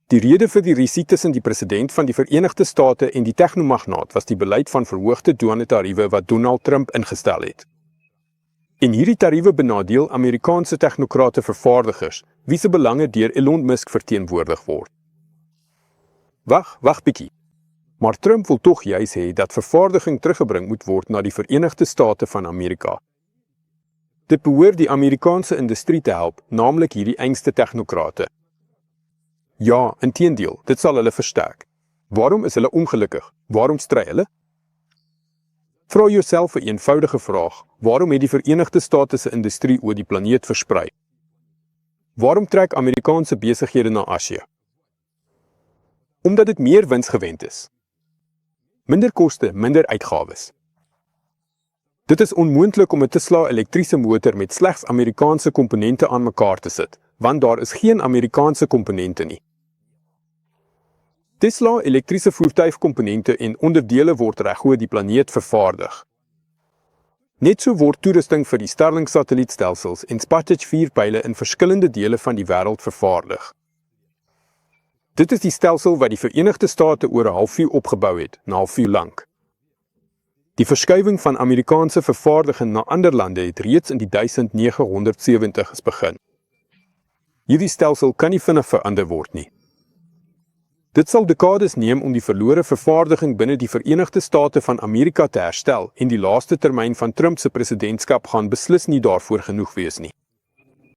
Die rede vir die risie tussen die president van die Verenigde State en die tegnomagnaat was die beleid van verhoogde douanetariewe wat Donald Trump ingestel het. En hierdie tariewe benadeel Amerikaanse technokrate vervaardigers, wie se belange deur Elon Musk verteenwoordig word. Wag bietjie. Maar Trump wil tog juis hê dat vervaardiging teruggebring moet word na die Verenigde State van Amerika. Dit behoort die Amerikaanse industrie te help, naamlik hierdie engste technokrate. Ja, inteendeel, dit sal hulle versterk. Waarom is hulle ongelukkig? Waarom stry hulle? Vra jouself 'n eenvoudige vraag. Waarom het die Verenigde State se industrie oor die planeet versprei? Waarom trek Amerikaanse besighede na Asië? Omdat dit meer winsgewend is. Minder koste, minder uitgawes. Dit is onmoontlik om 'n Tesla elektriese motor met slegs Amerikaanse komponente aan mekaar te sit, want daar is geen Amerikaanse komponente nie. Tesla elektriese voertuigkomponente en onderdele word regoor die planeet vervaardig. Net so word toerusting vir die Starlink-satellietstelsels en Sputnik 4 pyle in verskillende dele van die wêreld vervaardig. Dit is die stelsel wat die Verenigde State oor 'n halfuur opgebou het, na 'n halfuur lank. Die verskuiwing van Amerikaanse vervaardiging na ander lande het reeds in die 1970s begin. Hierdie stelsel kan nie vinnig verander word nie. Dit sal dekades neem om die verlore vervaardiging binne die Verenigde State van Amerika te herstel en die laaste termyn van Trump se presidentskap gaan beslis nie daarvoor genoeg wees nie.